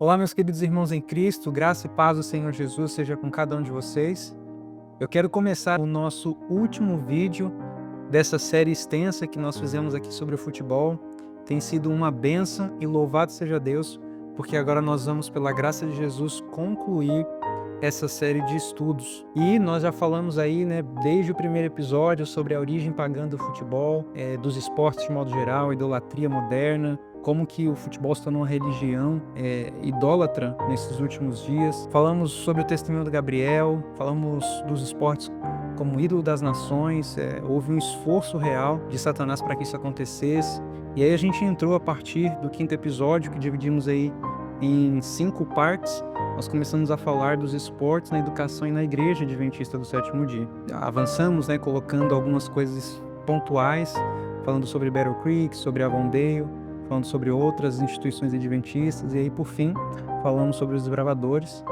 Olá, meus queridos irmãos em Cristo, graça e paz do Senhor Jesus seja com cada um de vocês. Eu quero começar o nosso último vídeo dessa série extensa que nós fizemos aqui sobre o futebol. Tem sido uma bênção e louvado seja Deus, porque agora nós vamos, pela graça de Jesus, concluir essa série de estudos. E nós já falamos aí, desde o primeiro episódio sobre a origem pagã do futebol, dos esportes de modo geral, a idolatria moderna, como que o futebol se tornou uma religião idólatra nesses últimos dias. Falamos sobre o testemunho de Gabriel, falamos dos esportes como ídolo das nações, houve um esforço real de Satanás para que isso acontecesse. E aí a gente entrou a partir do quinto episódio, que dividimos aí em 5 partes. Nós começamos a falar dos esportes na educação e na Igreja Adventista do Sétimo Dia. Avançamos, colocando algumas coisas pontuais, falando sobre Battle Creek, sobre Avondale, falando sobre outras instituições adventistas, e aí, por fim, falamos sobre os desbravadores,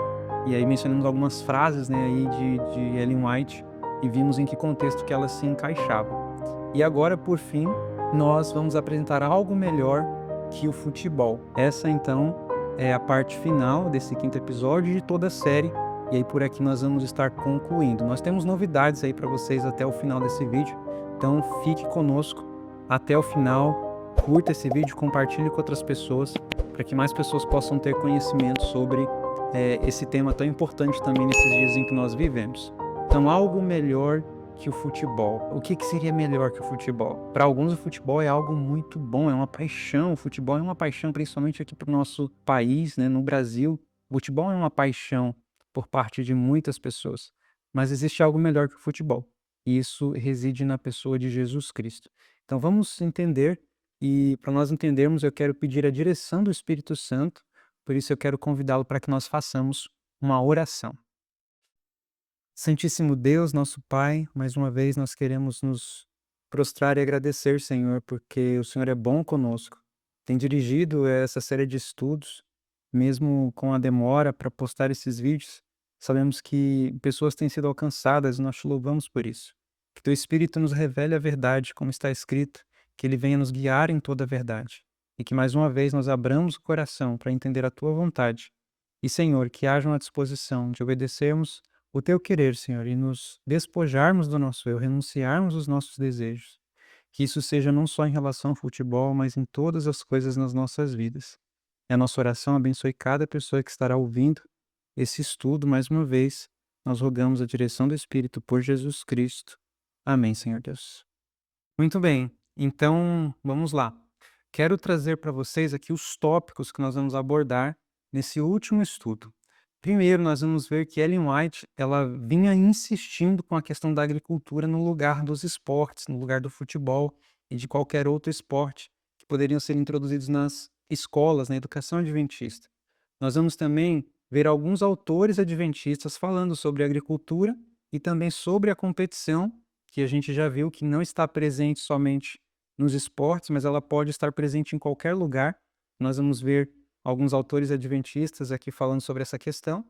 e aí mencionamos algumas frases aí de Ellen White, e vimos em que contexto que elas se encaixavam. E agora, por fim, nós vamos apresentar algo melhor que o futebol. Essa, então, é a parte final desse quinto episódio de toda a série, e aí por aqui nós vamos estar concluindo. Nós temos novidades aí para vocês até o final desse vídeo, então fique conosco até o final, curta esse vídeo, compartilhe com outras pessoas, para que mais pessoas possam ter conhecimento sobre esse tema tão importante também nesses dias em que nós vivemos. Então, algo melhor que o futebol. O que seria melhor que o futebol? Para alguns, o futebol é algo muito bom, é uma paixão. O futebol é uma paixão, principalmente aqui para o nosso país, no Brasil. O futebol é uma paixão por parte de muitas pessoas. Mas existe algo melhor que o futebol. E isso reside na pessoa de Jesus Cristo. Então, vamos entender. E para nós entendermos, eu quero pedir a direção do Espírito Santo. Por isso, eu quero convidá-lo para que nós façamos uma oração. Santíssimo Deus, nosso Pai, mais uma vez nós queremos nos prostrar e agradecer, Senhor, porque o Senhor é bom conosco. Tem dirigido essa série de estudos, mesmo com a demora para postar esses vídeos. Sabemos que pessoas têm sido alcançadas e nós te louvamos por isso. Que teu Espírito nos revele a verdade, como está escrito, que ele venha nos guiar em toda a verdade. E que mais uma vez nós abramos o coração para entender a tua vontade. E, Senhor, que haja uma disposição de obedecermos o teu querer, Senhor, e nos despojarmos do nosso eu, renunciarmos os nossos desejos. Que isso seja não só em relação ao futebol, mas em todas as coisas nas nossas vidas. E a nossa oração abençoe cada pessoa que estará ouvindo esse estudo mais uma vez. Nós rogamos a direção do Espírito por Jesus Cristo. Amém, Senhor Deus. Muito bem, então vamos lá. Quero trazer para vocês aqui os tópicos que nós vamos abordar nesse último estudo. Primeiro, nós vamos ver que Ellen White ela vinha insistindo com a questão da agricultura no lugar dos esportes, no lugar do futebol e de qualquer outro esporte que poderiam ser introduzidos nas escolas, na educação adventista. Nós vamos também ver alguns autores adventistas falando sobre agricultura e também sobre a competição, que a gente já viu que não está presente somente nos esportes, mas ela pode estar presente em qualquer lugar. Nós vamos ver alguns autores adventistas aqui falando sobre essa questão.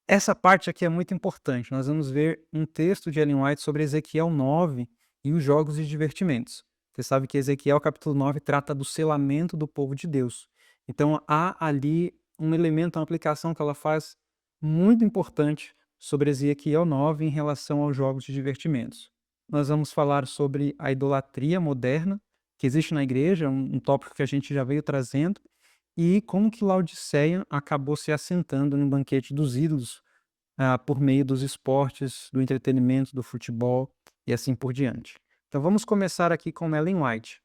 Essa parte aqui é muito importante. Nós vamos ver um texto de Ellen White sobre Ezequiel 9 e os jogos de divertimentos. Você sabe que Ezequiel capítulo 9 trata do selamento do povo de Deus. Então há ali um elemento, uma aplicação que ela faz muito importante sobre Ezequiel 9 em relação aos jogos de divertimentos. Nós vamos falar sobre a idolatria moderna que existe na igreja, um tópico que a gente já veio trazendo, e como que Laodiceia acabou se assentando no banquete dos ídolos por meio dos esportes, do entretenimento, do futebol e assim por diante. Então vamos começar aqui com Ellen White.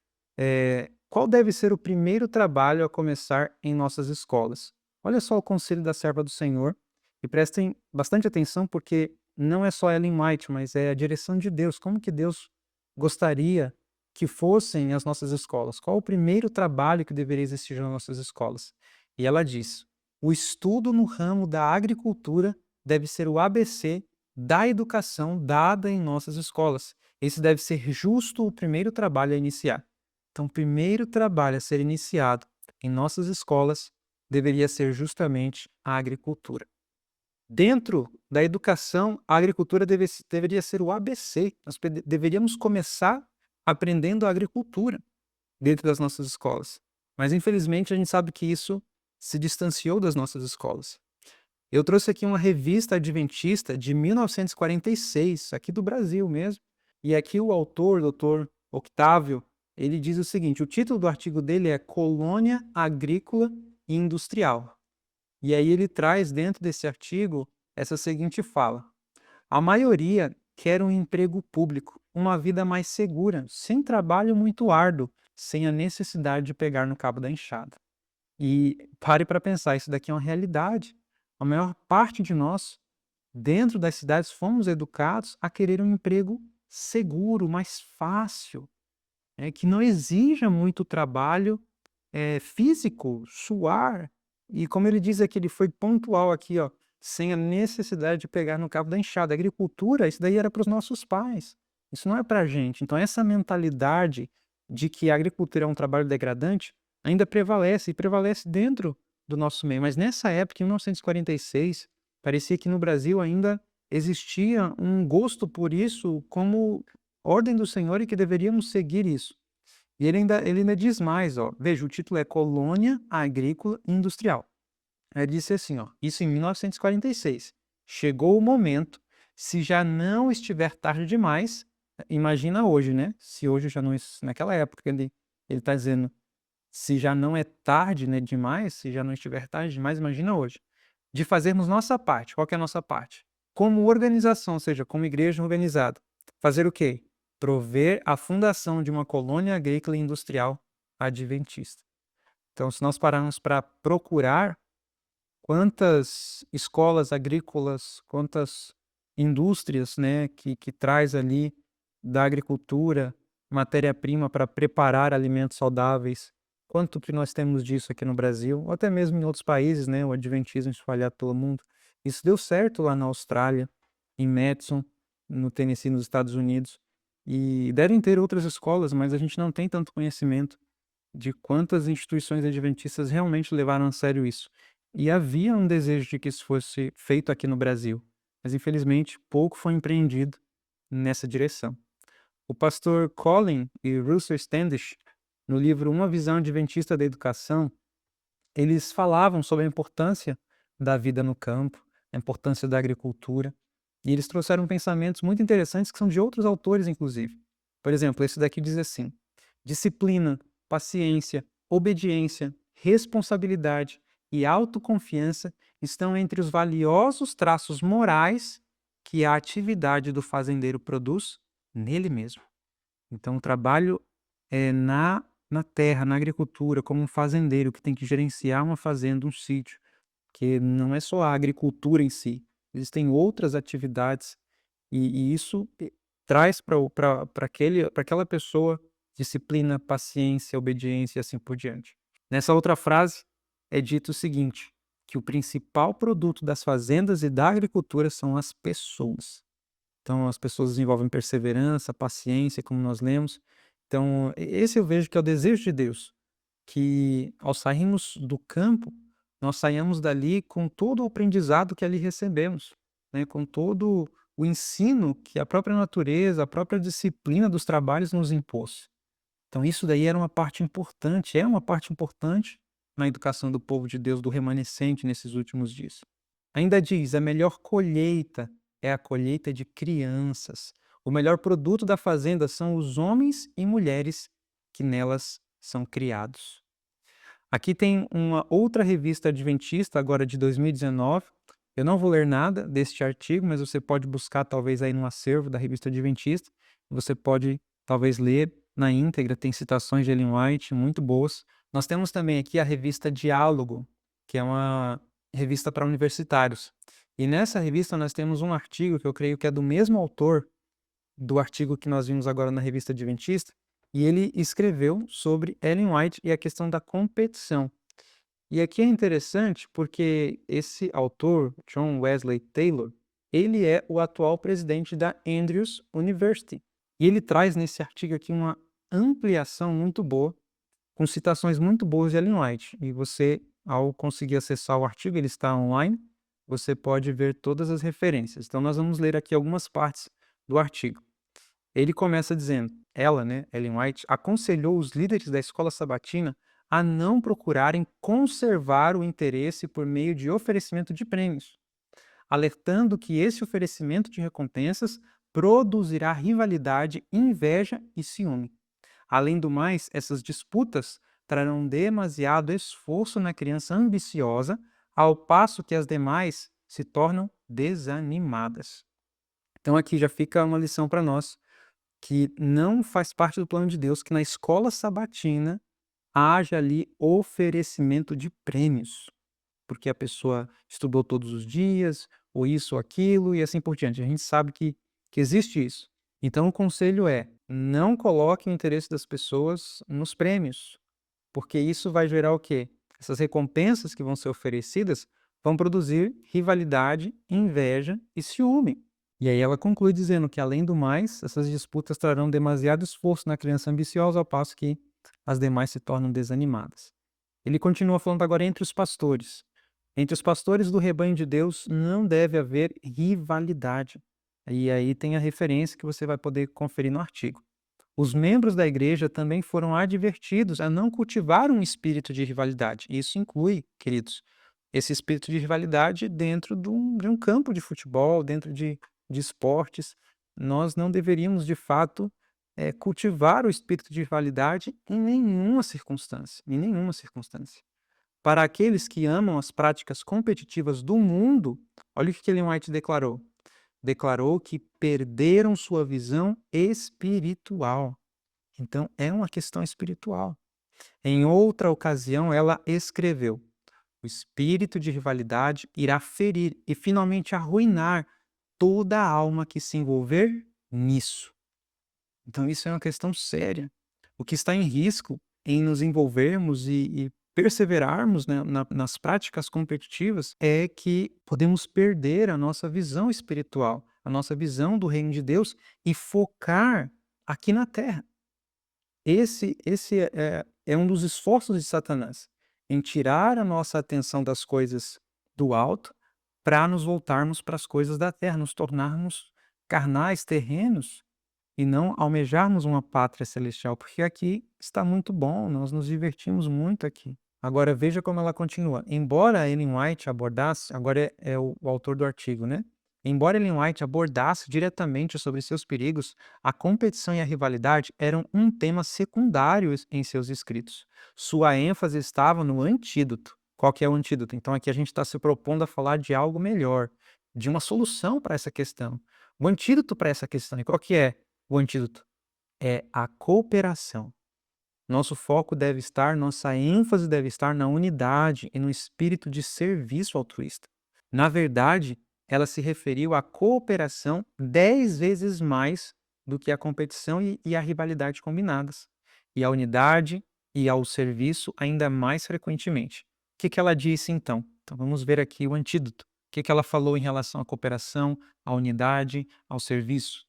Qual deve ser o primeiro trabalho a começar em nossas escolas? Olha só o conselho da serva do Senhor e prestem bastante atenção porque não é só Ellen White, mas é a direção de Deus. Como que Deus gostaria que fossem as nossas escolas? Qual o primeiro trabalho que deveria existir nas nossas escolas? E ela diz: o estudo no ramo da agricultura deve ser o ABC da educação dada em nossas escolas. Esse deve ser justo o primeiro trabalho a iniciar. Então, o primeiro trabalho a ser iniciado em nossas escolas deveria ser justamente a agricultura. Dentro da educação, a agricultura deveria ser o ABC. Nós deveríamos começar aprendendo a agricultura dentro das nossas escolas. Mas, infelizmente, a gente sabe que isso se distanciou das nossas escolas. Eu trouxe aqui uma revista adventista de 1946, aqui do Brasil mesmo. E aqui o autor, doutor Octávio, ele diz o seguinte: o título do artigo dele é Colônia Agrícola e Industrial. E aí ele traz dentro desse artigo essa seguinte fala: a maioria quer um emprego público, uma vida mais segura, sem trabalho muito árduo, sem a necessidade de pegar no cabo da enxada. E pare para pensar, isso daqui é uma realidade. A maior parte de nós, dentro das cidades, fomos educados a querer um emprego seguro, mais fácil, que não exija muito trabalho físico, suar. E como ele diz aqui, ele foi pontual aqui, ó, sem a necessidade de pegar no cabo da enxada. A agricultura, isso daí era para os nossos pais. Isso não é para a gente. Então, essa mentalidade de que a agricultura é um trabalho degradante ainda prevalece, e prevalece dentro do nosso meio. Mas nessa época, em 1946, parecia que no Brasil ainda existia um gosto por isso como ordem do Senhor e que deveríamos seguir isso. E ele ainda diz mais, ó, veja, o título é Colônia Agrícola e Industrial. Ele disse assim, ó, isso em 1946. Chegou o momento, se já não estiver tarde demais, imagina hoje, né? Se hoje já não, naquela época ele está dizendo, se já não é tarde, né, demais, se já não estiver tarde demais, imagina hoje, de fazermos nossa parte. Qual que é a nossa parte? Como organização, ou seja, como igreja organizada. Fazer o quê? Prover a fundação de uma colônia agrícola e industrial adventista. Então, se nós pararmos para procurar quantas escolas agrícolas, quantas indústrias, né, que traz ali da agricultura matéria-prima para preparar alimentos saudáveis, quanto que nós temos disso aqui no Brasil, ou até mesmo em outros países, né, o adventismo espalhado pelo mundo. Isso deu certo lá na Austrália, em Madison, no Tennessee, nos Estados Unidos, e devem ter outras escolas, mas a gente não tem tanto conhecimento de quantas instituições adventistas realmente levaram a sério isso. E havia um desejo de que isso fosse feito aqui no Brasil, mas infelizmente pouco foi empreendido nessa direção. O pastor Colin e Russell Standish, no livro Uma Visão Adventista da Educação, eles falavam sobre a importância da vida no campo, a importância da agricultura, e eles trouxeram pensamentos muito interessantes que são de outros autores, inclusive. Por exemplo, esse daqui diz assim: disciplina, paciência, obediência, responsabilidade e autoconfiança estão entre os valiosos traços morais que a atividade do fazendeiro produz nele mesmo. Então, o trabalho é na terra, na agricultura, como um fazendeiro que tem que gerenciar uma fazenda, um sítio, que não é só a agricultura em si, existem outras atividades e isso traz para aquela pessoa disciplina, paciência, obediência e assim por diante. Nessa outra frase é dito o seguinte, que o principal produto das fazendas e da agricultura são as pessoas. Então, as pessoas desenvolvem perseverança, paciência, como nós lemos. Então, esse eu vejo que é o desejo de Deus, que ao sairmos do campo, nós saiamos dali com todo o aprendizado que ali recebemos, né? Com todo o ensino que a própria natureza, a própria disciplina dos trabalhos nos impôs. Então, isso daí era uma parte importante, é uma parte importante na educação do povo de Deus, do remanescente nesses últimos dias. Ainda diz: a melhor colheita é a colheita de crianças. O melhor produto da fazenda são os homens e mulheres que nelas são criados. Aqui tem uma outra revista adventista, agora de 2019. Eu não vou ler nada deste artigo, mas você pode buscar talvez aí no acervo da revista adventista. Você pode talvez ler na íntegra, tem citações de Ellen White muito boas. Nós temos também aqui a revista Diálogo, que é uma revista para universitários. E nessa revista nós temos um artigo que eu creio que é do mesmo autor do artigo que nós vimos agora na revista Adventista, e ele escreveu sobre Ellen White e a questão da competição. E aqui é interessante porque esse autor, John Wesley Taylor, ele é o atual presidente da Andrews University. E ele traz nesse artigo aqui uma ampliação muito boa, com citações muito boas de Ellen White. E você, ao conseguir acessar o artigo, ele está online, você pode ver todas as referências. Então nós vamos ler aqui algumas partes do artigo. Ele começa dizendo, ela, né, Ellen White, aconselhou os líderes da escola sabatina a não procurarem conservar o interesse por meio de oferecimento de prêmios, alertando que esse oferecimento de recompensas produzirá rivalidade, inveja e ciúme. Além do mais, essas disputas trarão demasiado esforço na criança ambiciosa, ao passo que as demais se tornam desanimadas. Então aqui já fica uma lição para nós, que não faz parte do plano de Deus que na escola sabatina haja ali oferecimento de prêmios, porque a pessoa estudou todos os dias, ou isso ou aquilo, e assim por diante. A gente sabe que existe isso. Então o conselho é: não coloque o interesse das pessoas nos prêmios, porque isso vai gerar o quê? Essas recompensas que vão ser oferecidas vão produzir rivalidade, inveja e ciúme. E aí ela conclui dizendo que, além do mais, essas disputas trarão demasiado esforço na criança ambiciosa, ao passo que as demais se tornam desanimadas. Ele continua falando agora entre os pastores. Entre os pastores do rebanho de Deus não deve haver rivalidade. E aí tem a referência que você vai poder conferir no artigo. Os membros da igreja também foram advertidos a não cultivar um espírito de rivalidade. Isso inclui, queridos, esse espírito de rivalidade dentro de um campo de futebol, dentro de esportes. Nós não deveríamos, de fato, cultivar o espírito de rivalidade em nenhuma circunstância, em nenhuma circunstância. Para aqueles que amam as práticas competitivas do mundo, olha o que Ellen White declarou. Declarou que perderam sua visão espiritual. Então, é uma questão espiritual. Em outra ocasião, ela escreveu: o espírito de rivalidade irá ferir e finalmente arruinar toda a alma que se envolver nisso. Então, isso é uma questão séria. O que está em risco em nos envolvermos e perseverarmos, né, nas práticas competitivas é que podemos perder a nossa visão espiritual, a nossa visão do reino de Deus e focar aqui na terra. Esse é um dos esforços de Satanás, em tirar a nossa atenção das coisas do alto para nos voltarmos para as coisas da terra, nos tornarmos carnais, terrenos, e não almejarmos uma pátria celestial, porque aqui está muito bom, nós nos divertimos muito aqui. Agora veja como ela continua. Embora Ellen White abordasse, agora é o autor do artigo, né? Embora Ellen White abordasse diretamente sobre seus perigos, a competição e a rivalidade eram um tema secundário em seus escritos. Sua ênfase estava no antídoto. Qual que é o antídoto? Então aqui a gente está se propondo a falar de algo melhor, de uma solução para essa questão. O antídoto para essa questão, e qual que é o antídoto? É a cooperação. Nosso foco deve estar, nossa ênfase deve estar na unidade e no espírito de serviço altruísta. Na verdade, ela se referiu à cooperação 10 vezes mais do que a competição e a rivalidade combinadas, e à unidade e ao serviço ainda mais frequentemente. O que ela disse então? Então vamos ver aqui o antídoto. O que ela falou em relação à cooperação, à unidade, ao serviço?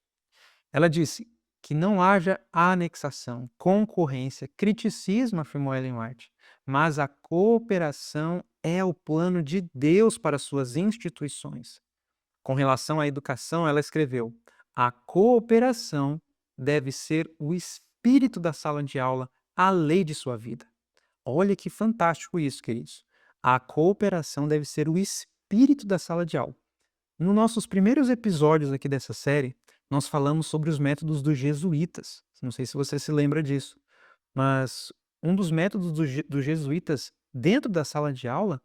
Ela disse que não haja anexação, concorrência, criticismo, afirmou Ellen White, mas a cooperação é o plano de Deus para suas instituições. Com relação à educação, ela escreveu: a cooperação deve ser o espírito da sala de aula, a lei de sua vida. Olha que fantástico isso, queridos. A cooperação deve ser o espírito da sala de aula. Nos nossos primeiros episódios aqui dessa série, nós falamos sobre os métodos dos jesuítas. Não sei se você se lembra disso, mas um dos métodos dos jesuítas dentro da sala de aula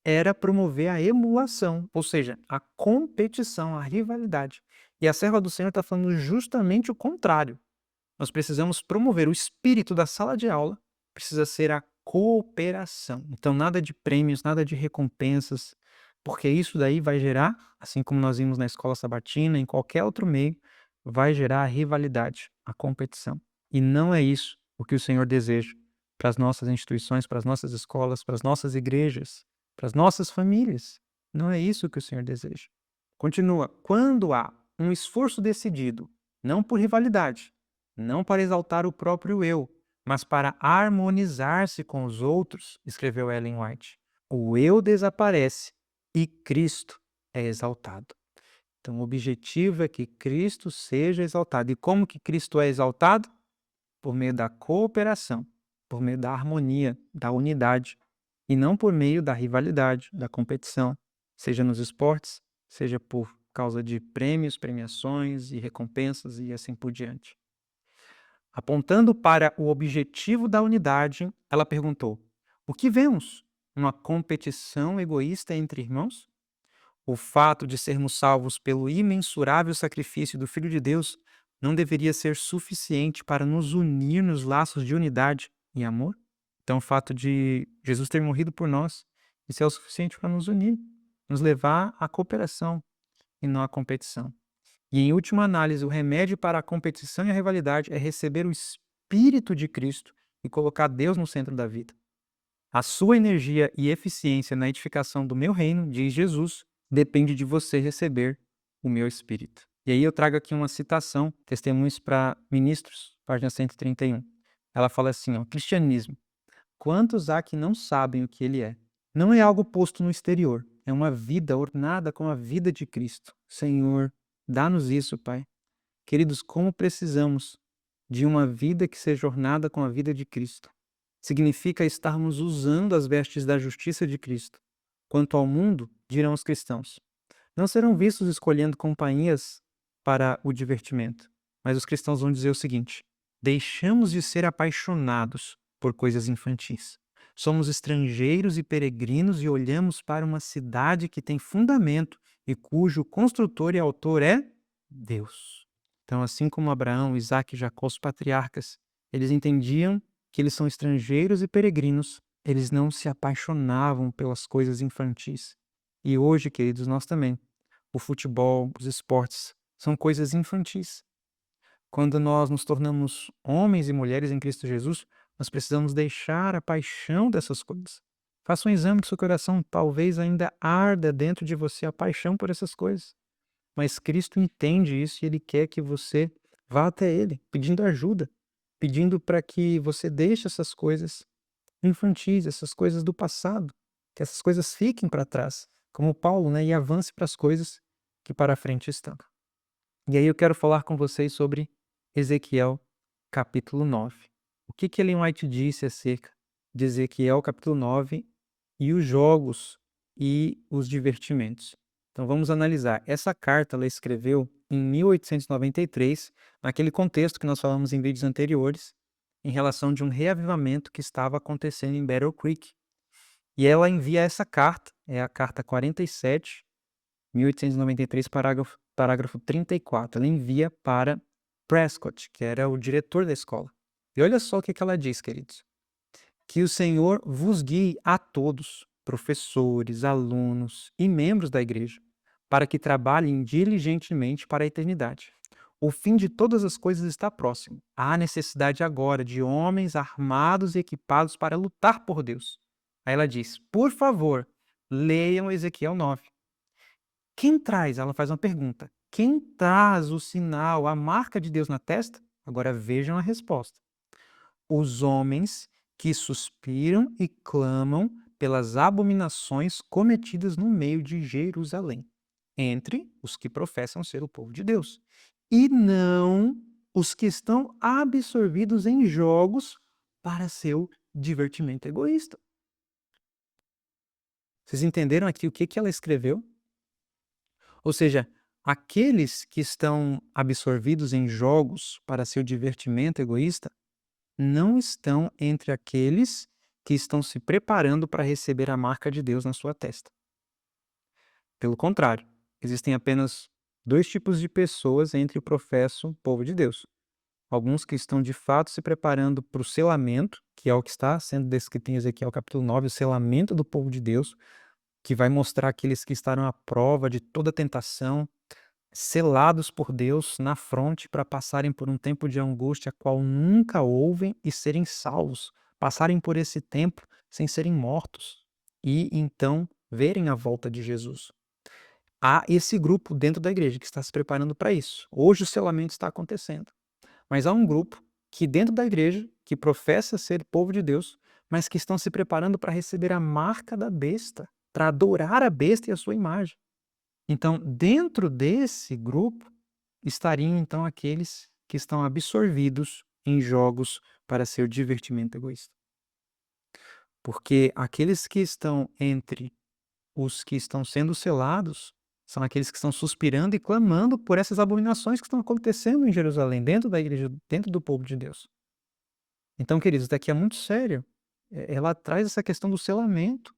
era promover a emulação, ou seja, a competição, a rivalidade. E a serva do Senhor está falando justamente o contrário. Nós precisamos promover o espírito da sala de aula, precisa ser a cooperação. Então, nada de prêmios, nada de recompensas, porque isso daí vai gerar, assim como nós vimos na escola sabatina, em qualquer outro meio, vai gerar a rivalidade, a competição. E não é isso o que o Senhor deseja para as nossas instituições, para as nossas escolas, para as nossas igrejas, para as nossas famílias. Não é isso que o Senhor deseja. Continua. Quando há um esforço decidido, não por rivalidade, não para exaltar o próprio eu, mas para harmonizar-se com os outros, escreveu Ellen White, o eu desaparece e Cristo é exaltado. Então, o objetivo é que Cristo seja exaltado. E como que Cristo é exaltado? Por meio da cooperação. por meio da harmonia, da unidade, e não por meio da rivalidade, da competição, seja nos esportes, seja por causa de prêmios, premiações e recompensas e assim por diante. Apontando para o objetivo da unidade, ela perguntou: o que vemos? Uma competição egoísta entre irmãos? O fato de sermos salvos pelo imensurável sacrifício do Filho de Deus não deveria ser suficiente para nos unir nos laços de unidade e amor? Então, o fato de Jesus ter morrido por nós, isso é o suficiente para nos unir, nos levar à cooperação e não à competição. E, em última análise, o remédio para a competição e a rivalidade é receber o Espírito de Cristo e colocar Deus no centro da vida. A sua energia e eficiência na edificação do meu reino, diz Jesus, depende de você receber o meu Espírito. E aí eu trago aqui uma citação, Testemunhos para Ministros, página 131. Ela fala assim, cristianismo. Quantos há que não sabem o que ele é? Não é algo posto no exterior, é uma vida ornada com a vida de Cristo. Senhor, dá-nos isso, Pai. Queridos, como precisamos de uma vida que seja ornada com a vida de Cristo. Significa estarmos usando as vestes da justiça de Cristo. Quanto ao mundo, dirão os cristãos, não serão vistos escolhendo companhias para o divertimento. Mas os cristãos vão dizer o seguinte: deixamos de ser apaixonados por coisas infantis. Somos estrangeiros e peregrinos e olhamos para uma cidade que tem fundamento e cujo construtor e autor é Deus. Então, assim como Abraão, Isaque e Jacó, os patriarcas, eles entendiam que eles são estrangeiros e peregrinos, eles não se apaixonavam pelas coisas infantis. E hoje, queridos, nós também. O futebol, os esportes, são coisas infantis. Quando nós nos tornamos homens e mulheres em Cristo Jesus, nós precisamos deixar a paixão dessas coisas. Faça um exame do seu coração, talvez ainda arda dentro de você a paixão por essas coisas. Mas Cristo entende isso e Ele quer que você vá até Ele, pedindo ajuda, pedindo para que você deixe essas coisas infantis, essas coisas do passado, que essas coisas fiquem para trás, como Paulo, e avance para as coisas que para frente estão. E aí eu quero falar com vocês sobre Ezequiel, capítulo 9. O que Ellen White disse acerca de Ezequiel, capítulo 9, e os jogos e os divertimentos. Então vamos analisar. Essa carta ela escreveu em 1893, naquele contexto que nós falamos em vídeos anteriores, em relação de um reavivamento que estava acontecendo em Battle Creek. E ela envia essa carta, é a carta 47, 1893, parágrafo 34. Ela envia para Prescott, que era o diretor da escola. E olha só o que ela diz, queridos. Que o Senhor vos guie a todos, professores, alunos e membros da igreja, para que trabalhem diligentemente para a eternidade. O fim de todas as coisas está próximo. Há necessidade agora de homens armados e equipados para lutar por Deus. Aí ela diz, por favor, leiam Ezequiel 9. Quem traz? Ela faz uma pergunta. Quem traz o sinal, a marca de Deus na testa? Agora vejam a resposta. Os homens que suspiram e clamam pelas abominações cometidas no meio de Jerusalém, entre os que professam ser o povo de Deus, e não os que estão absorvidos em jogos para seu divertimento egoísta. Vocês entenderam aqui o que ela escreveu? Ou seja, aqueles que estão absorvidos em jogos para seu divertimento egoísta não estão entre aqueles que estão se preparando para receber a marca de Deus na sua testa. Pelo contrário, existem apenas dois tipos de pessoas entre o professo povo de Deus. Alguns que estão de fato se preparando para o selamento, que é o que está sendo descrito em Ezequiel capítulo 9, o selamento do povo de Deus, que vai mostrar aqueles que estarão à prova de toda tentação, selados por Deus na fronte para passarem por um tempo de angústia, qual nunca ouvem e serem salvos, passarem por esse tempo sem serem mortos e então verem a volta de Jesus. Há esse grupo dentro da igreja que está se preparando para isso. Hoje o selamento está acontecendo, mas há um grupo que dentro da igreja, que professa ser povo de Deus, mas que estão se preparando para receber a marca da besta, para adorar a besta e a sua imagem. Então, dentro desse grupo, estariam então aqueles que estão absorvidos em jogos para seu divertimento egoísta. porque aqueles que estão entre os que estão sendo selados são aqueles que estão suspirando e clamando por essas abominações que estão acontecendo em Jerusalém, dentro da igreja, dentro do povo de Deus. Então, queridos, isso daqui é muito sério. Ela traz essa questão do selamento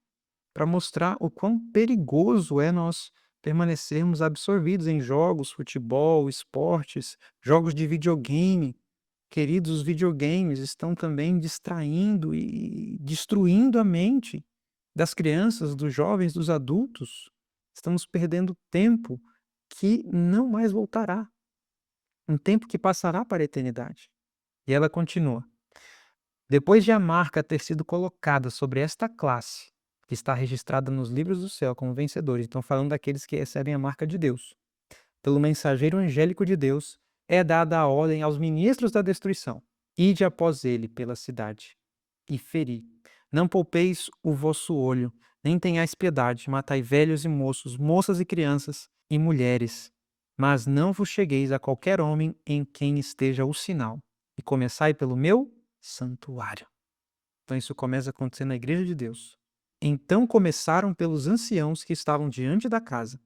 para mostrar o quão perigoso é nós permanecermos absorvidos em jogos, futebol, esportes, jogos de videogame. Queridos, os videogames estão também distraindo e destruindo a mente das crianças, dos jovens, dos adultos. Estamos perdendo tempo que não mais voltará, um tempo que passará para a eternidade. E ela continua: depois de a marca ter sido colocada sobre esta classe, que está registrada nos livros do céu como vencedores, então falando daqueles que recebem a marca de Deus, pelo mensageiro angélico de Deus, é dada a ordem aos ministros da destruição: ide após ele pela cidade e feri. Não poupeis o vosso olho, nem tenhais piedade, matai velhos e moços, moças e crianças e mulheres. Mas não vos chegueis a qualquer homem em quem esteja o sinal, e começai pelo meu santuário. Então isso começa a acontecer na igreja de Deus. Então começaram pelos anciãos que estavam diante da casa.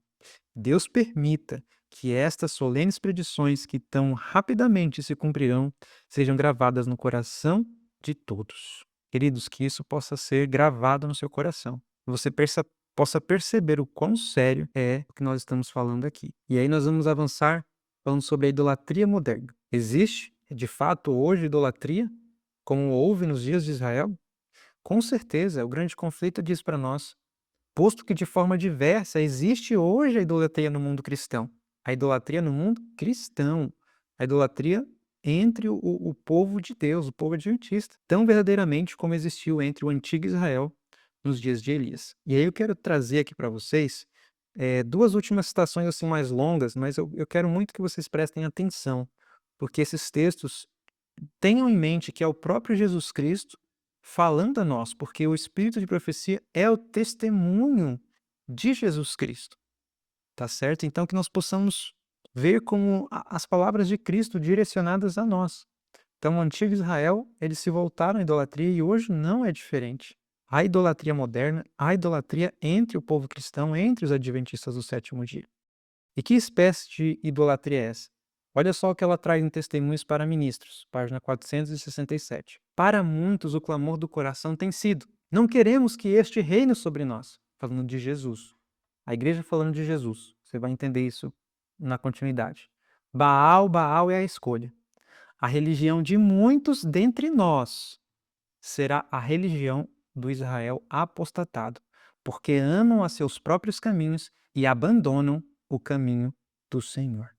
Deus permita que estas solenes predições que tão rapidamente se cumprirão sejam gravadas no coração de todos. Queridos, que isso possa ser gravado no seu coração. Você possa perceber o quão sério é o que nós estamos falando aqui. E aí nós vamos avançar falando sobre a idolatria moderna. Existe, de fato, hoje idolatria, como houve nos dias de Israel? Com certeza, o grande conflito diz para nós, posto que de forma diversa existe hoje a idolatria no mundo cristão. A idolatria no mundo cristão. A idolatria entre o povo de Deus, o povo adventista, tão verdadeiramente como existiu entre o antigo Israel nos dias de Elias. E aí eu quero trazer aqui para vocês duas últimas citações assim mais longas, mas eu quero muito que vocês prestem atenção, porque esses textos tenham em mente que é o próprio Jesus Cristo falando a nós, porque o espírito de profecia é o testemunho de Jesus Cristo, tá certo? Então que nós possamos ver como as palavras de Cristo direcionadas a nós. Então o antigo Israel, eles se voltaram à idolatria e hoje não é diferente. A idolatria moderna, a idolatria entre o povo cristão, entre os adventistas do sétimo dia. E que espécie de idolatria é essa? Olha só o que ela traz em Testemunhos para Ministros, página 467. Para muitos o clamor do coração tem sido: não queremos que este reine sobre nós. Falando de Jesus. A igreja falando de Jesus. Você vai entender isso na continuidade. Baal, Baal é a escolha. A religião de muitos dentre nós será a religião do Israel apostatado, porque amam a seus próprios caminhos e abandonam o caminho do Senhor.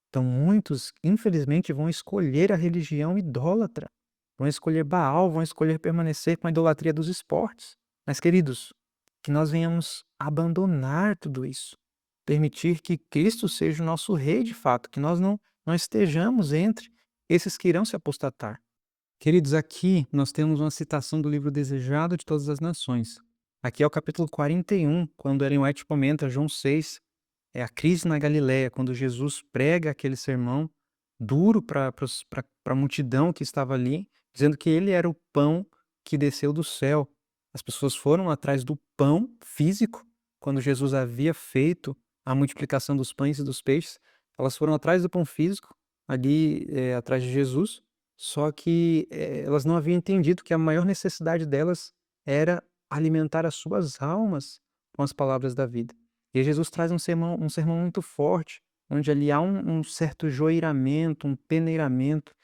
Então, muitos, infelizmente, vão escolher a religião idólatra, vão escolher Baal, vão escolher permanecer com a idolatria dos esportes. Mas, queridos, que nós venhamos abandonar tudo isso, permitir que Cristo seja o nosso rei de fato, que nós não estejamos entre esses que irão se apostatar. Queridos, aqui nós temos uma citação do livro Desejado de Todas as Nações. Aqui é o capítulo 41, quando Ellen White comenta João 6, é a crise na Galileia, quando Jesus prega aquele sermão duro para a multidão que estava ali, dizendo que ele era o pão que desceu do céu. As pessoas foram atrás do pão físico, quando Jesus havia feito a multiplicação dos pães e dos peixes, elas foram atrás do pão físico, ali atrás de Jesus, só que elas não haviam entendido que a maior necessidade delas era alimentar as suas almas com as palavras da vida. E Jesus traz um sermão muito forte, onde ali há um certo joeiramento, um peneiramento.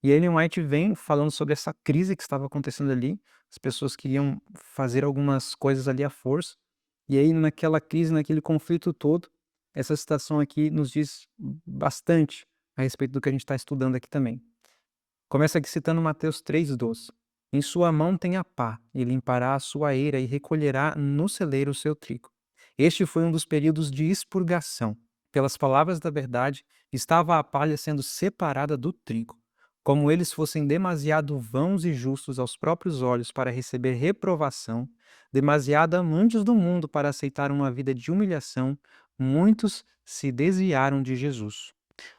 E Ellen White vem falando sobre essa crise que estava acontecendo ali, as pessoas queriam fazer algumas coisas ali à força. E aí, naquela crise, naquele conflito todo, essa citação aqui nos diz bastante a respeito do que a gente está estudando aqui também. Começa aqui citando Mateus 3,12. Em sua mão tem a pá, e limpará a sua eira e recolherá no celeiro o seu trigo. Este foi um dos períodos de expurgação. Pelas palavras da verdade, estava a palha sendo separada do trigo. Como eles fossem demasiado vãos e justos aos próprios olhos para receber reprovação, demasiado amantes do mundo para aceitar uma vida de humilhação, muitos se desviaram de Jesus.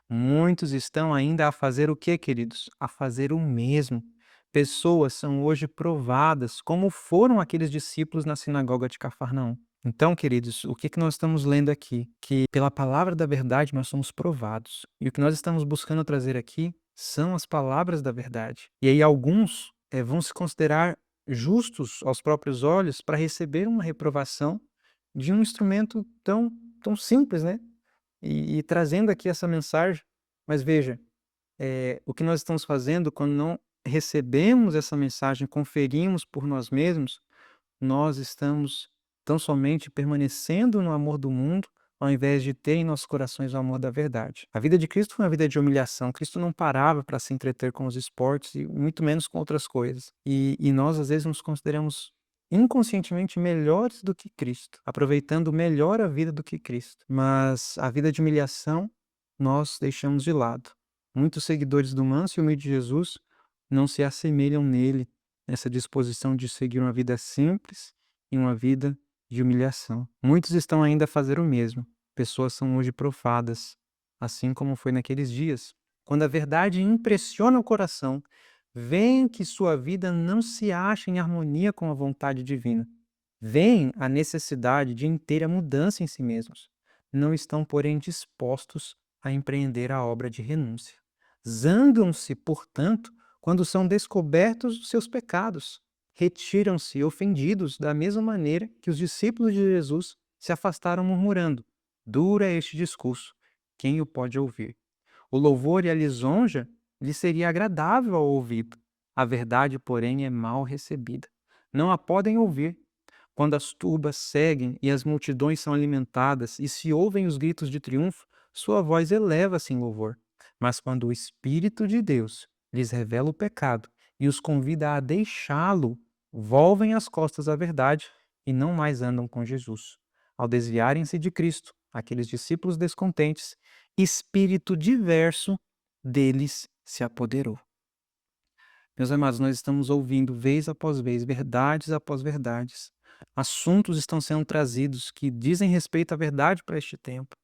Muitos estão ainda a fazer o quê, queridos? A fazer o mesmo. Pessoas são hoje provadas, como foram aqueles discípulos na sinagoga de Cafarnaum. Então, queridos, o que nós estamos lendo aqui? Que pela palavra da verdade nós somos provados. E o que nós estamos buscando trazer aqui são as palavras da verdade. E aí alguns vão se considerar justos aos próprios olhos para receber uma reprovação de um instrumento tão simples, né? E trazendo aqui essa mensagem. Mas veja, o que nós estamos fazendo quando não recebemos essa mensagem, conferimos por nós mesmos, nós estamos tão somente permanecendo no amor do mundo, ao invés de ter em nossos corações o amor da verdade. A vida de Cristo foi uma vida de humilhação. Cristo não parava para se entreter com os esportes e muito menos com outras coisas. E nós, às vezes, nos consideramos inconscientemente melhores do que Cristo, aproveitando melhor a vida do que Cristo. Mas a vida de humilhação nós deixamos de lado. Muitos seguidores do manso e humilde Jesus não se assemelham nele, nessa disposição de seguir uma vida simples e uma vida de humilhação. Muitos estão ainda a fazer o mesmo. Pessoas são hoje profadas, assim como foi naqueles dias. Quando a verdade impressiona o coração, veem que sua vida não se acha em harmonia com a vontade divina. Veem a necessidade de inteira mudança em si mesmos. Não estão, porém, dispostos a empreender a obra de renúncia. Zangam-se, portanto, quando são descobertos os seus pecados. Retiram-se ofendidos da mesma maneira que os discípulos de Jesus se afastaram murmurando: duro é este discurso, quem o pode ouvir? O louvor e a lisonja lhe seria agradável ao ouvido. A verdade, porém, é mal recebida. Não a podem ouvir. Quando as turbas seguem e as multidões são alimentadas e se ouvem os gritos de triunfo, sua voz eleva-se em louvor. Mas quando o Espírito de Deus lhes revela o pecado e os convida a deixá-lo, volvem as costas à verdade e não mais andam com Jesus. Ao desviarem-se de Cristo, aqueles discípulos descontentes, espírito diverso deles se apoderou. Meus amados, nós estamos ouvindo vez após vez, verdades após verdades. Assuntos estão sendo trazidos que dizem respeito à verdade para este tempo.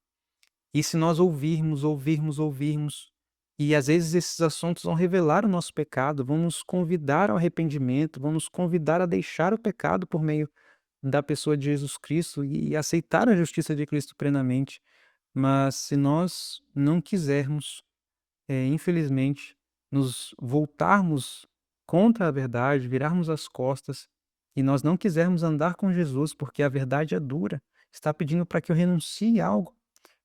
E se nós ouvirmos, e às vezes esses assuntos vão revelar o nosso pecado, vão nos convidar ao arrependimento, vão nos convidar a deixar o pecado por meio da pessoa de Jesus Cristo e aceitar a justiça de Cristo plenamente. Mas se nós não quisermos, infelizmente, nos voltarmos contra a verdade, virarmos as costas, e nós não quisermos andar com Jesus, porque a verdade é dura, está pedindo para que eu renuncie a algo.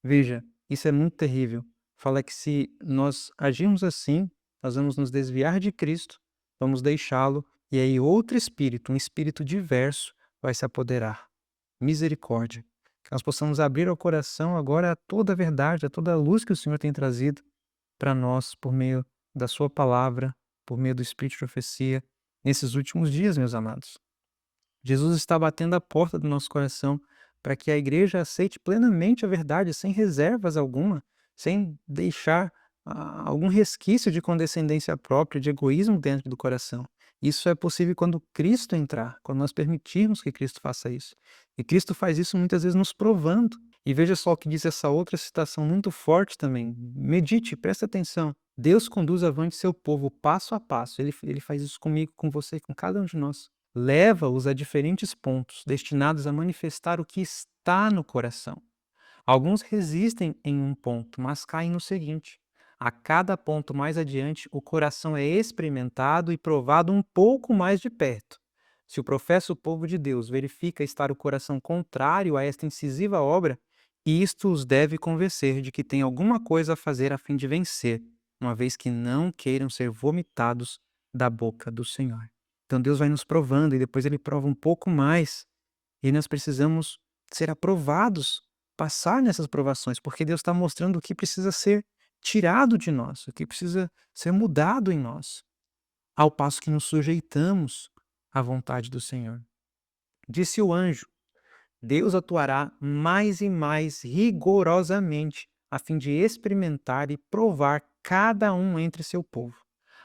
Veja, isso é muito terrível. Fala que se nós agirmos assim, nós vamos nos desviar de Cristo, vamos deixá-lo, e aí outro espírito, um espírito diverso, vai se apoderar. Misericórdia. Que nós possamos abrir o coração agora a toda a verdade, a toda a luz que o Senhor tem trazido para nós por meio da sua palavra, por meio do Espírito de profecia, nesses últimos dias, meus amados. Jesus está batendo a porta do nosso coração para que a igreja aceite plenamente a verdade, sem reservas alguma, sem deixar algum resquício de condescendência própria, de egoísmo dentro do coração. Isso é possível quando Cristo entrar, quando nós permitirmos que Cristo faça isso. E Cristo faz isso muitas vezes nos provando. E veja só o que diz essa outra citação muito forte também. Medite, presta atenção. Deus conduz avante seu povo passo a passo. Ele faz isso comigo, com você, com cada um de nós. Leva-os a diferentes pontos, destinados a manifestar o que está no coração. Alguns resistem em um ponto, mas caem no seguinte. A cada ponto mais adiante, o coração é experimentado e provado um pouco mais de perto. Se o professo povo de Deus verifica estar o coração contrário a esta incisiva obra, isto os deve convencer de que tem alguma coisa a fazer a fim de vencer, uma vez que não queiram ser vomitados da boca do Senhor. Então Deus vai nos provando e depois Ele prova um pouco mais. E nós precisamos ser aprovados, passar nessas provações, porque Deus está mostrando o que precisa ser tirado de nós, o que precisa ser mudado em nós, ao passo que nos sujeitamos à vontade do Senhor. Disse o anjo: Deus atuará mais e mais rigorosamente, a fim de experimentar e provar cada um entre seu povo.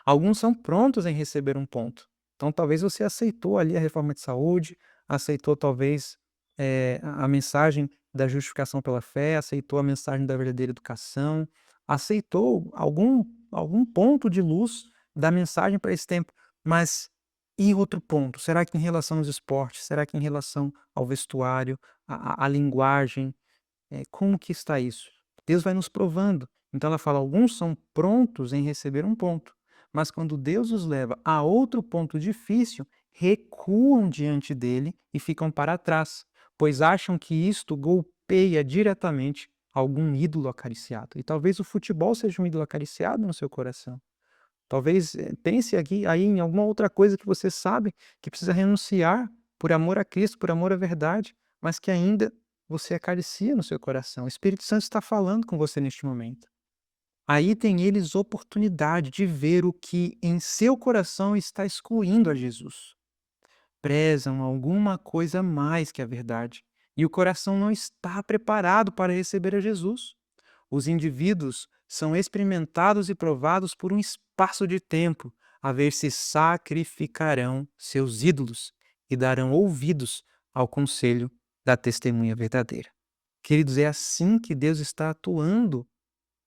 Alguns são prontos em receber um ponto. Então, talvez você aceitou ali a reforma de saúde, aceitou talvez a mensagem da justificação pela fé, aceitou a mensagem da verdadeira educação, aceitou algum ponto de luz da mensagem para esse tempo. Mas e outro ponto, será que em relação aos esportes, será que em relação ao vestuário, à linguagem, como que está isso? Deus vai nos provando. Então ela fala: "Alguns são prontos em receber um ponto, mas quando Deus os leva a outro ponto difícil, recuam diante dele e ficam para trás, pois acham que isto golpeia diretamente algum ídolo acariciado". E talvez o futebol seja um ídolo acariciado no seu coração. Talvez, pense aqui aí em alguma outra coisa que você sabe que precisa renunciar por amor a Cristo, por amor à verdade, mas que ainda você acaricia no seu coração. O Espírito Santo está falando com você neste momento. Aí tem eles oportunidade de ver o que em seu coração está excluindo a Jesus. Prezam alguma coisa mais que a verdade, e o coração não está preparado para receber a Jesus. Os indivíduos são experimentados e provados por um espaço de tempo, a ver se sacrificarão seus ídolos e darão ouvidos ao conselho da testemunha verdadeira. Queridos, é assim que Deus está atuando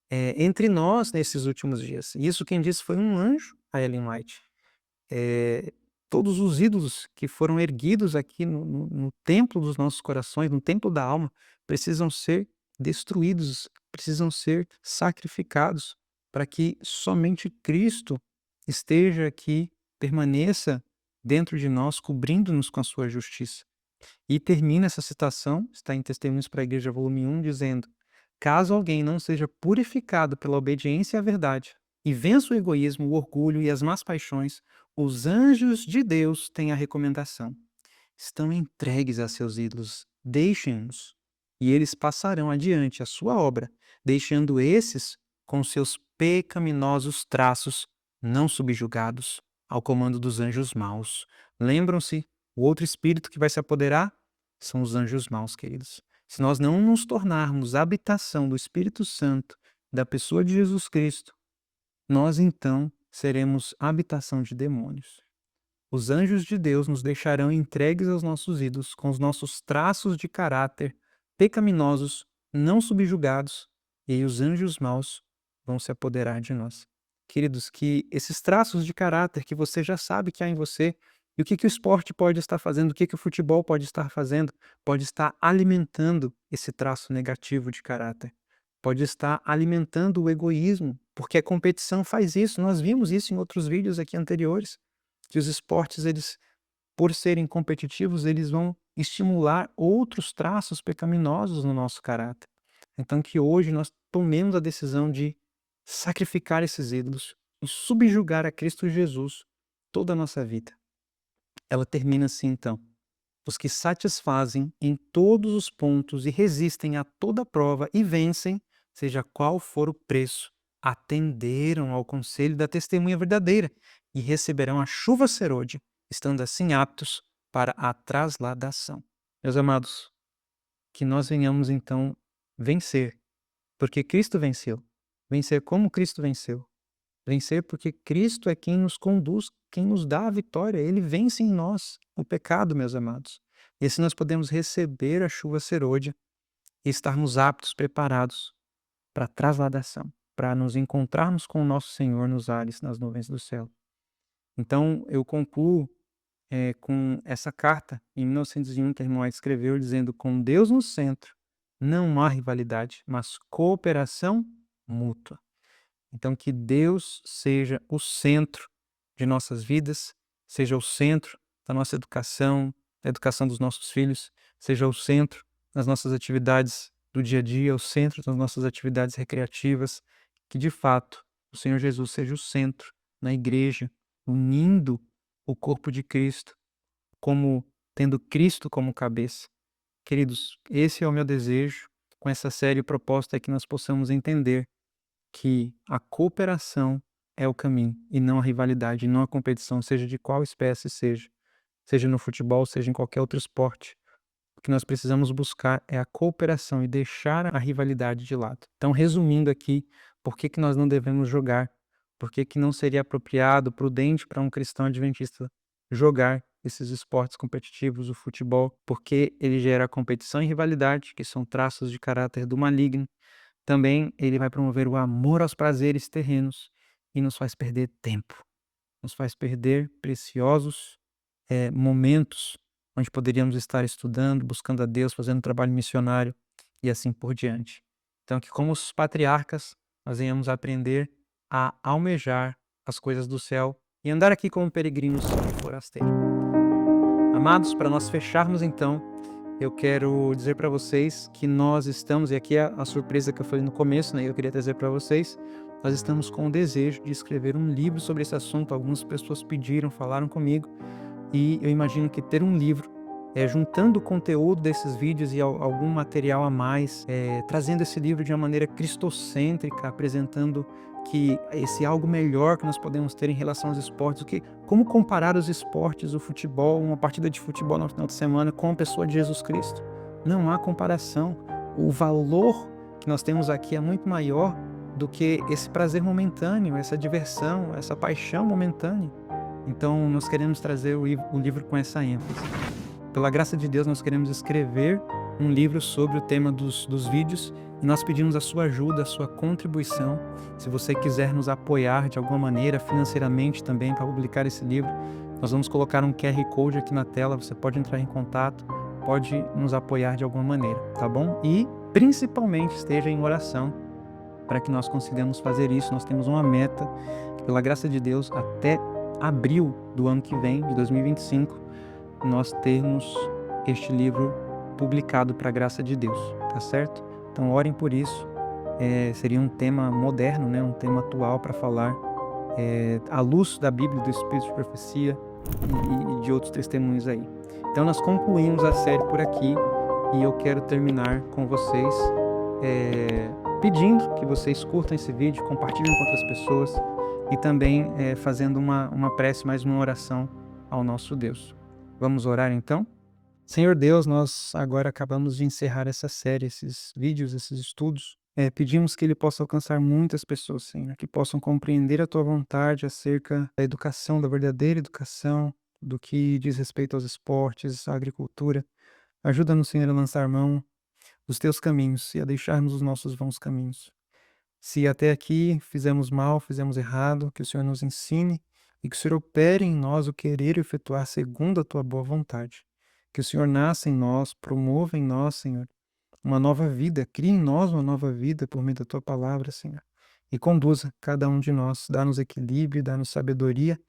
entre nós nesses últimos dias. Isso quem disse foi um anjo, a Ellen White. Eh, Todos os ídolos que foram erguidos aqui no templo dos nossos corações, no templo da alma, precisam ser destruídos, precisam ser sacrificados, para que somente Cristo esteja aqui, permaneça dentro de nós, cobrindo-nos com a sua justiça. E termina essa citação, está em Testemunhos para a Igreja, volume 1, dizendo: "Caso alguém não seja purificado pela obediência à verdade e vença o egoísmo, o orgulho e as más paixões, os anjos de Deus têm a recomendação: estão entregues a seus ídolos, deixem-nos, e eles passarão adiante a sua obra, deixando esses com seus pecaminosos traços não subjugados ao comando dos anjos maus." Lembram-se, o outro espírito que vai se apoderar são os anjos maus, queridos. Se nós não nos tornarmos a habitação do Espírito Santo, da pessoa de Jesus Cristo, nós então seremos habitação de demônios. Os anjos de Deus nos deixarão entregues aos nossos ídolos, com os nossos traços de caráter pecaminosos, não subjugados, e aí os anjos maus vão se apoderar de nós. Queridos, que esses traços de caráter que você já sabe que há em você, e o que que o esporte pode estar fazendo, o que que o futebol pode estar fazendo, pode estar alimentando esse traço negativo de caráter. Pode estar alimentando o egoísmo, porque a competição faz isso. Nós vimos isso em outros vídeos aqui anteriores, que os esportes, eles, por serem competitivos, eles vão estimular outros traços pecaminosos no nosso caráter. Então que hoje nós tomemos a decisão de sacrificar esses ídolos e subjugar a Cristo Jesus toda a nossa vida. Ela termina assim então: "Os que satisfazem em todos os pontos e resistem a toda prova e vencem, seja qual for o preço, atenderam ao conselho da testemunha verdadeira e receberão a chuva serôdia, estando assim aptos para a trasladação." Meus amados, que nós venhamos então vencer, porque Cristo venceu. Vencer como Cristo venceu. Vencer porque Cristo é quem nos conduz, quem nos dá a vitória. Ele vence em nós o pecado, meus amados. E assim nós podemos receber a chuva serôdia e estarmos aptos, preparados para a trasladação, para nos encontrarmos com o nosso Senhor nos ares, nas nuvens do céu. Então eu concluo com essa carta, em 1901, que a irmã White escreveu, dizendo: "Com Deus no centro, não há rivalidade, mas cooperação mútua." Então, que Deus seja o centro de nossas vidas, seja o centro da nossa educação, da educação dos nossos filhos, seja o centro das nossas atividades do dia a dia, o centro das nossas atividades recreativas, que de fato o Senhor Jesus seja o centro na igreja, unindo o corpo de Cristo, como tendo Cristo como cabeça. Queridos, esse é o meu desejo com essa série. Proposta é que nós possamos entender que a cooperação é o caminho e não a rivalidade, e não a competição, seja de qual espécie seja, seja no futebol, seja em qualquer outro esporte. O que nós precisamos buscar é a cooperação e deixar a rivalidade de lado. Então, resumindo aqui, por que que nós não devemos jogar? Por que que não seria apropriado, prudente para um cristão adventista jogar esses esportes competitivos, o futebol? Porque ele gera competição e rivalidade, que são traços de caráter do maligno. Também ele vai promover o amor aos prazeres terrenos e nos faz perder tempo. nos faz perder preciosos momentos onde poderíamos estar estudando, buscando a Deus, fazendo trabalho missionário e assim por diante. Então, que como os patriarcas, nós venhamos aprender a almejar as coisas do céu e andar aqui como peregrinos e forasteiros. Amados, para nós fecharmos então, eu quero dizer para vocês que nós estamos, e aqui é a surpresa que eu falei no começo, né? Eu queria trazer para vocês, nós estamos com o desejo de escrever um livro sobre esse assunto. Algumas pessoas pediram, falaram comigo, e eu imagino que ter um livro, juntando o conteúdo desses vídeos e algum material a mais, trazendo esse livro de uma maneira cristocêntrica, apresentando que esse algo melhor que nós podemos ter em relação aos esportes, como comparar os esportes, o futebol, uma partida de futebol no final de semana com a pessoa de Jesus Cristo. Não há comparação. O valor que nós temos aqui é muito maior do que esse prazer momentâneo, essa diversão, essa paixão momentânea. Então, nós queremos trazer o livro com essa ênfase. Pela graça de Deus, nós queremos escrever um livro sobre o tema dos vídeos e nós pedimos a sua ajuda, a sua contribuição. Se você quiser nos apoiar de alguma maneira, financeiramente também, para publicar esse livro, nós vamos colocar um QR Code aqui na tela, você pode entrar em contato, pode nos apoiar de alguma maneira, tá bom? E, principalmente, esteja em oração para que nós consigamos fazer isso. Nós temos uma meta, pela graça de Deus, até abril do ano que vem, de 2025, nós termos este livro publicado para a graça de Deus, tá certo? Então orem por isso. Seria um tema moderno, né? Um tema atual para falar à luz da Bíblia, do Espírito de Profecia e de outros testemunhos aí. Então nós concluímos a série por aqui e eu quero terminar com vocês pedindo que vocês curtam esse vídeo, compartilhem com outras pessoas e também fazendo uma prece, mais uma oração ao nosso Deus. Vamos orar então? Senhor Deus, nós agora acabamos de encerrar essa série, esses vídeos, esses estudos. Pedimos que ele possa alcançar muitas pessoas, Senhor, que possam compreender a Tua vontade acerca da educação, da verdadeira educação, do que diz respeito aos esportes, à agricultura. Ajuda-nos, Senhor, a lançar mão dos Teus caminhos e a deixarmos os nossos vãos caminhos. Se até aqui fizemos mal, fizemos errado, que o Senhor nos ensine e que o Senhor opere em nós o querer e efetuar segundo a Tua boa vontade. Que o Senhor nasça em nós, promova em nós, Senhor, uma nova vida, crie em nós uma nova vida por meio da Tua palavra, Senhor. E conduza cada um de nós, dá-nos equilíbrio, dá-nos sabedoria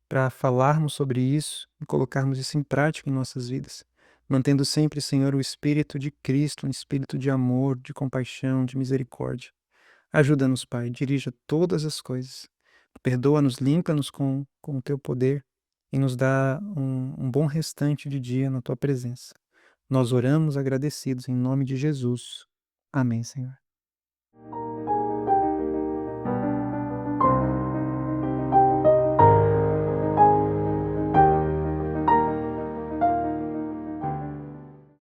para falarmos sobre isso e colocarmos isso em prática em nossas vidas. Mantendo sempre, Senhor, o Espírito de Cristo, um espírito de amor, de compaixão, de misericórdia. Ajuda-nos, Pai, dirija todas as coisas. Perdoa-nos, limpa-nos com o Teu poder e nos dá um bom restante de dia na Tua presença. Nós oramos agradecidos em nome de Jesus. Amém, Senhor.